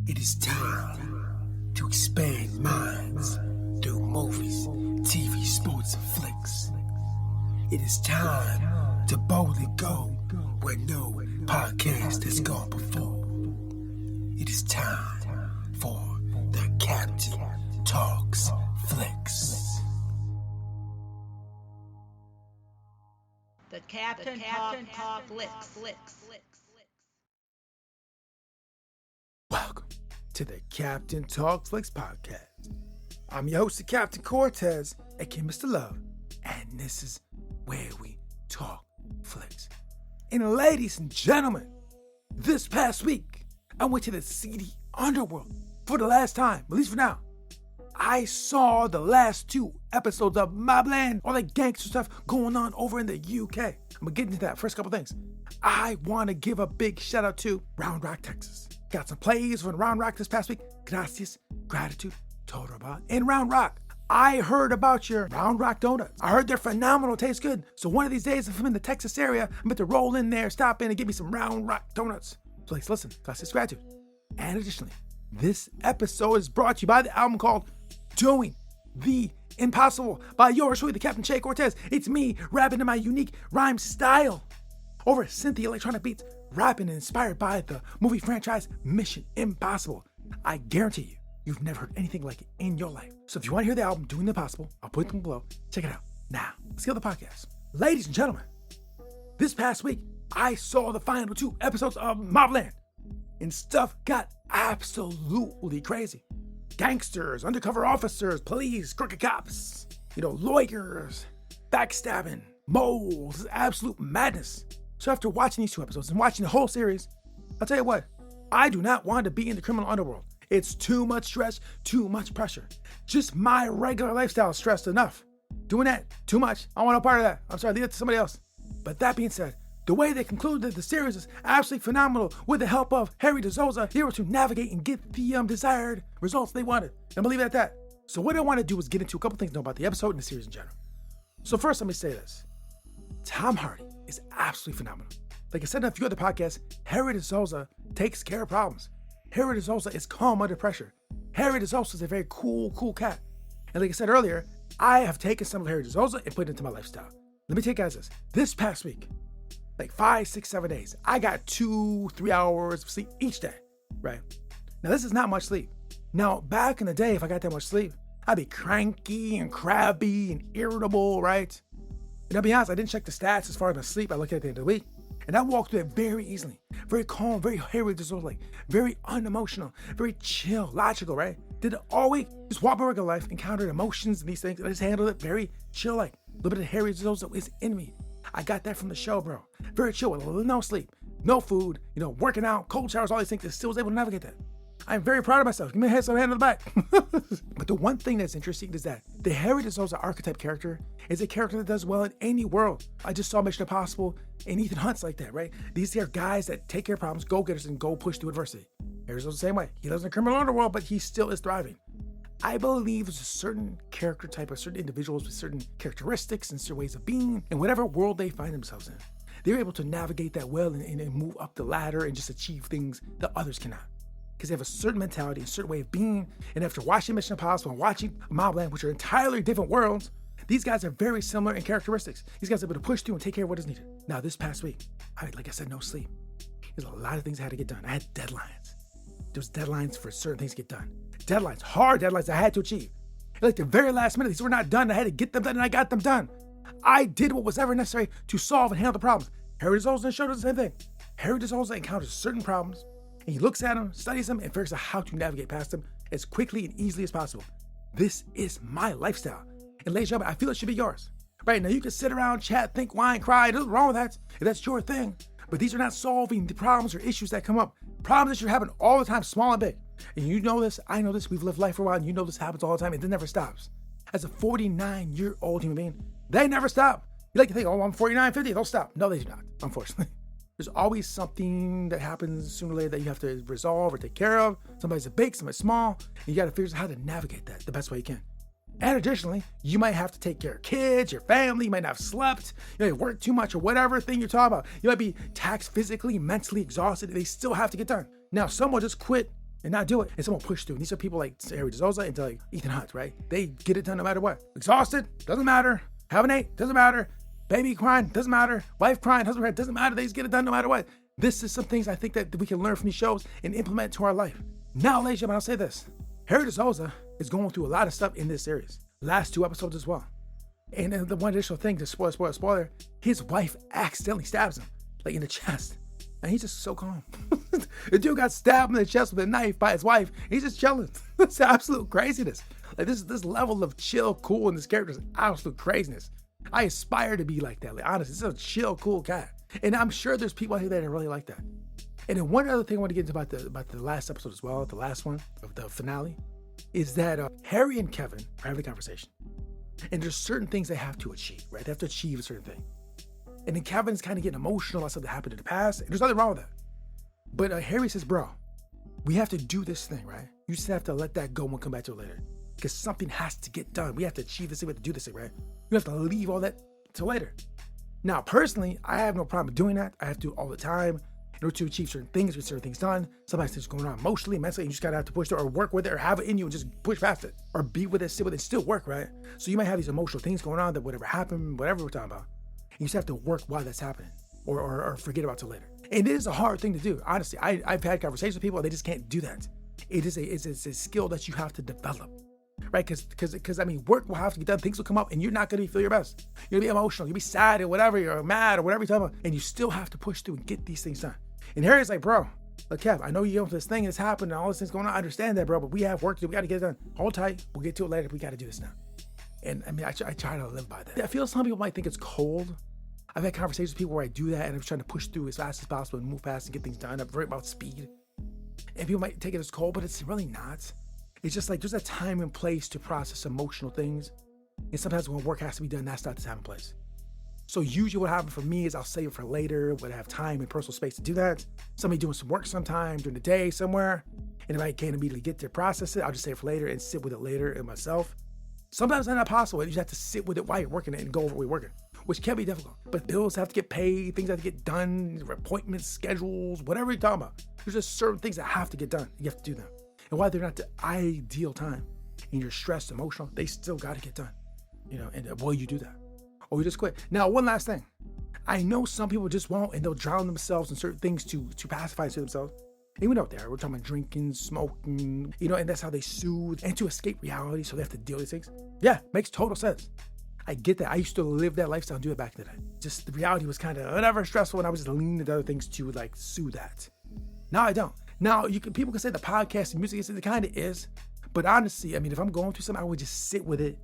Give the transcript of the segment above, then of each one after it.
It is time to expand minds through movies, TV, sports, and flicks. It is time to boldly go where no podcast has gone before. It is time for the Captain Talks Flicks. The Captain Talk Flicks. Welcome to the Captain Talk Flicks podcast. I'm your host, Captain Cortez, aka Mr. Love, and this is where we talk flicks. And ladies and gentlemen, this past week, I went to the seedy underworld for the last time, at least for now. I saw the last 2 episodes of MobLand, all that gangster stuff going on over in the UK. I'm gonna get into that. First couple things. I want to give a big shout out to Round Rock, Texas. Got some plays from Round Rock this past week. Gracias, gratitude, total about. In Round Rock, I heard about your Round Rock donuts. I heard they're phenomenal, taste good. So one of these days, if I'm in the Texas area, I'm going to roll in there, stop in, and get me some Round Rock donuts. Please listen, gracias, gratitude. And additionally, this episode is brought to you by the album called Doing the Impossible by yours truly, the Captain Che Cortez. It's me rapping in my unique rhyme style over synthy electronic beats, rapping and inspired by the movie franchise Mission Impossible. I guarantee you, you've never heard anything like it in your life. So if you want to hear the album Doing the Impossible, I'll put them below. Check it out. Now, let's get to the podcast. Ladies and gentlemen, this past week, I saw the final 2 episodes of MobLand, and stuff got absolutely crazy. Gangsters, undercover officers, police, crooked cops, lawyers, backstabbing, moles, absolute madness. So after watching these 2 episodes and watching the whole series, I'll tell you what, I do not want to be in the criminal underworld. It's too much stress, too much pressure. Just my regular lifestyle is stressed enough. Doing that, too much. I want no part of that. I'm sorry, leave it to somebody else. But that being said, the way they concluded the series is absolutely phenomenal. With the help of Harry DeSouza, they were to navigate and get the desired results they wanted. And I'm gonna leave it at that. So what I want to do is get into a couple things to know about the episode and the series in general. So first, let me say this. Tom Hardy is absolutely phenomenal. Like I said in a few other podcasts, Harry DeSouza takes care of problems. Harry DeSouza is calm under pressure. Harry DeSouza is a very cool cat. And like I said earlier, I have taken some of Harry DeSouza and put it into my lifestyle. Let me tell you guys this. This past week, like 5, 6, 7 days, I got 2-3 hours of sleep each day, right? Now, this is not much sleep. Now, back in the day, if I got that much sleep, I'd be cranky and crabby and irritable, right? And I'll be honest, I didn't check the stats as far as my sleep. I looked at the end of the week, and I walked through it very easily, very calm, very Harry DeSouza, very unemotional, very chill, logical, right? Did it all week, just walk my regular life, encountered emotions and these things, and I just handled it very chill, like a little bit of Harry DeSouza is in me. I got that from the show, bro. Very chill with no sleep, no food, working out, cold showers, all these things. I still was able to navigate that. I'm very proud of myself. Give me a hand on the back. But the one thing that's interesting is that the Harry DeSouza archetype character is a character that does well in any world. I just saw Mission Impossible and Ethan Hunt's like that, right? These are guys that take care of problems, go-getters, and go push through adversity. Harry DeSouza's the same way. He lives in the criminal underworld, but he still is thriving. I believe there's a certain character type of certain individuals with certain characteristics and certain ways of being in whatever world they find themselves in. They're able to navigate that well and move up the ladder and just achieve things that others cannot. Because they have a certain mentality, a certain way of being. And after watching Mission Impossible and watching MobLand, which are entirely different worlds, these guys are very similar in characteristics. These guys are able to push through and take care of what is needed. Now, this past week, like I said, no sleep. There's a lot of things I had to get done. I had deadlines. There's deadlines for certain things to get done. Deadlines, hard deadlines I had to achieve. Like the very last minute, these were not done. I had to get them done, and I got them done. I did what was ever necessary to solve and handle the problems. Harry DeSouza showed us the same thing. Harry DeSouza encounters certain problems, and he looks at them, studies them, and figures out how to navigate past them as quickly and easily as possible. This is my lifestyle. And ladies and gentlemen, I feel it should be yours. Right now, you can sit around, chat, think, whine, cry. There's nothing wrong with that if that's your thing. But these are not solving the problems or issues that come up. Problems that you're having all the time, small and big. And you know this, I know this, we've lived life for a while, and you know this happens all the time, and it never stops. As a 49-year-old human being, they never stop. You like to think, I'm 49, 50, they'll stop. No, they do not, unfortunately. There's always something that happens sooner or later that you have to resolve or take care of. Somebody's big, somebody's small, and you got to figure out how to navigate that the best way you can. And additionally, you might have to take care of kids, your family, you might not have slept, you might work too much or whatever thing you're talking about. You might be taxed physically, mentally exhausted, and they still have to get done. Now, some will just quit and not do it, and someone push through. And these are people like Harry DeSouza and like Ethan Hunt, right? They get it done no matter what. Exhausted, doesn't matter. Haven't ate, doesn't matter. Baby crying, doesn't matter. Wife crying, husband crying, doesn't matter. They just get it done no matter what. This is some things I think that we can learn from these shows and implement to our life. Now, ladies and gentlemen, I'll say this. Harry DeSouza is going through a lot of stuff in this series. Last 2 episodes as well. And then the one additional thing, to spoiler, his wife accidentally stabs him, like in the chest. And he's just so calm. The dude got stabbed in the chest with a knife by his wife. He's just chilling. It's absolute craziness. Like this level of chill, cool in this character is absolute craziness. I aspire to be like that. Like, honestly, this is a chill, cool guy. And I'm sure there's people out here that are really like that. And then one other thing I want to get into about the last episode as well, the last one of the finale, is that Harry and Kevin are having a conversation. And there's certain things they have to achieve, right? They have to achieve a certain thing. And then Kevin's kind of getting emotional about something that happened in the past. And there's nothing wrong with that. But Harry says, bro, we have to do this thing, right? You just have to let that go and come back to it later. Because something has to get done. We have to achieve this thing. We have to do this thing, right? You have to leave all that till later. Now, personally, I have no problem doing that. I have to do it all the time in order to achieve certain things, get certain things done. Sometimes it's going on emotionally, mentally. You just gotta have to push through or work with it or have it in you and just push past it. Or be with it, sit with it, still work, right? So you might have these emotional things going on that whatever happened, whatever we're talking about. And you just have to work while that's happening or forget about it till later. And it is a hard thing to do. Honestly, I've had conversations with people and they just can't do that. It's a skill that you have to develop. Right? Because I mean, work will have to get done. Things will come up and you're not going to feel your best. You're going to be emotional. You'll be sad or whatever. You're mad or whatever you're talking about. And you still have to push through and get these things done. And Harry's like, bro, look, Kev, I know you're going through this thing that's happened and all this thing's going on. I understand that, bro, but we have work to do. We got to get it done. Hold tight. We'll get to it later. We got to do this now. And I mean, I try to live by that. I feel some people might think it's cold. I've had conversations with people where I do that and I'm trying to push through as fast as possible and move past and get things done. I'm very about speed. And people might take it as cold, but it's really not. It's just like there's a time and place to process emotional things. And sometimes when work has to be done, that's not the time and place. So usually what happens for me is I'll save it for later when I have time and personal space to do that. Somebody doing some work sometime during the day somewhere. And if I can't immediately get to process it, I'll just save it for later and sit with it later in myself. Sometimes that's not possible. You just have to sit with it while you're working it and go over what you're working, which can be difficult. But bills have to get paid, things have to get done, appointments, schedules, whatever you're talking about. There's just certain things that have to get done. You have to do them. And while they're not the ideal time and you're stressed, emotional, they still got to get done. And will you do that? Or you just quit? Now, one last thing. I know some people just won't and they'll drown themselves in certain things to pacify to themselves. And we know there, we're talking about drinking, smoking, and that's how they soothe and to escape reality. So they have to deal with these things. Yeah, makes total sense. I get that. I used to live that lifestyle and do it back in the day. Just the reality was kind of whatever stressful and I was just leaning into other things to like soothe that. Now I don't. Now, people can say the podcast and music, it kind of is. But honestly, I mean, if I'm going through something, I would just sit with it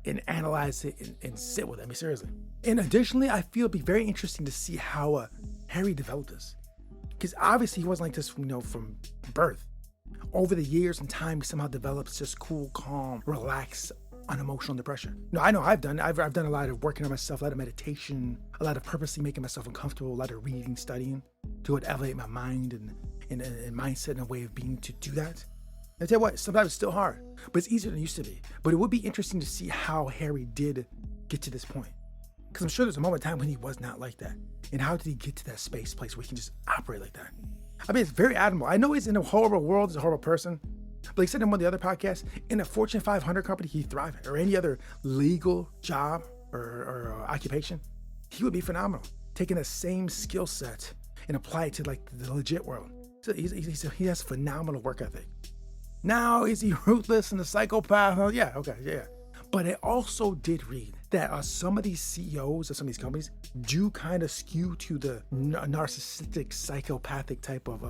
and analyze it and sit with it. I mean, seriously. And additionally, I feel it'd be very interesting to see how Harry developed this. Because obviously he wasn't like this, from birth. Over the years and time, he somehow develops just cool, calm, relaxed, unemotional depression. No, I know I've done a lot of working on myself, a lot of meditation, a lot of purposely making myself uncomfortable, a lot of reading, studying to elevate my mind and mindset and a way of being to do that. I tell you what, sometimes it's still hard, but it's easier than it used to be. But it would be interesting to see how Harry did get to this point. Because I'm sure there's a moment in time when he was not like that. And how did he get to that place where he can just operate like that? I mean, it's very admirable. I know he's in a horrible world, he's a horrible person. But like I said in one of the other podcasts, in a Fortune 500 company, he'd thrive at, or any other legal job or occupation, he would be phenomenal. Taking that same skill set and apply it to like the legit world. So he has phenomenal work ethic. Now, is he ruthless and a psychopath? Oh, yeah, okay, yeah. But I also did read that some of these CEOs of some of these companies do kind of skew to the narcissistic, psychopathic type of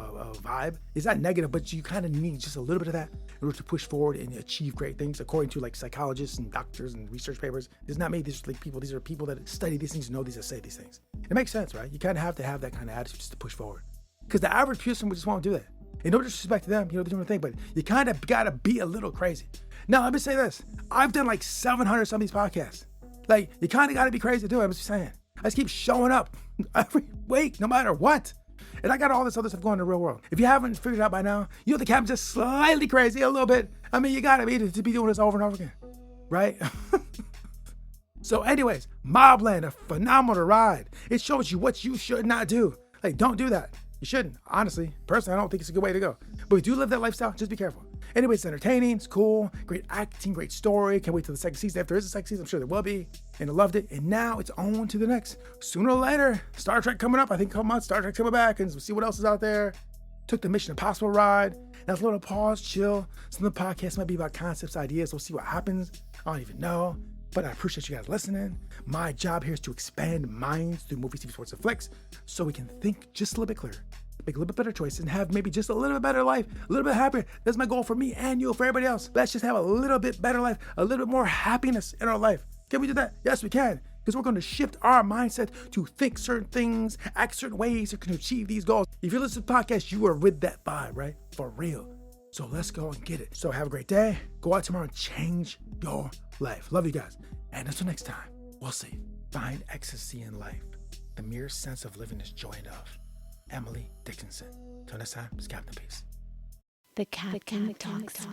vibe. It's not negative, but you kind of need just a little bit of that in order to push forward and achieve great things. According to like psychologists and doctors and research papers, it's not me. These are like people. These are people that study these things, know these, that say these things. It makes sense, right? You kind of have to have that kind of attitude just to push forward. Because the average person would just want to do that. And no disrespect to them, they're doing their thing, but you kind of got to be a little crazy. Now, let me say this. I've done like 700 some of these podcasts. Like, you kind of got to be crazy to do it. I'm just saying. I just keep showing up every week, no matter what. And I got all this other stuff going in the real world. If you haven't figured it out by now, the captain's just slightly crazy, a little bit. I mean, you got to be to be doing this over and over again, right? So anyways, MobLand, a phenomenal ride. It shows you what you should not do. Like, don't do that. You shouldn't. Honestly, personally, I don't think it's a good way to go. But if you do live that lifestyle, just be careful. Anyway, it's entertaining, it's cool, great acting, great story. Can't wait till the second season. If there is a second season, I'm sure there will be. And I loved it. And now it's on to the next. Sooner or later, Star Trek coming up. I think a couple months, Star Trek's coming back, and we'll see what else is out there. Took the Mission Impossible ride. Now it's a little pause, chill. Some of the podcasts might be about concepts, ideas. We'll see what happens. I don't even know. But I appreciate you guys listening. My job here is to expand minds through movies, TV, sports, and flicks so we can think just a little bit clearer, make a little bit better choices, and have maybe just a little bit better life, a little bit happier. That's my goal for me and you, for everybody else. Let's just have a little bit better life, a little bit more happiness in our life. Can we do that? Yes, we can. Because we're going to shift our mindset to think certain things, act certain ways, so we can achieve these goals. If you listen to the podcast, you are with that vibe, right? For real. So let's go and get it. So have a great day. Go out tomorrow and change your life. Love you guys. And until next time, we'll see. Find ecstasy in life. The mere sense of living is joy enough. Emily Dickinson. Till next time, it's Captain Peace. The Captain Talks.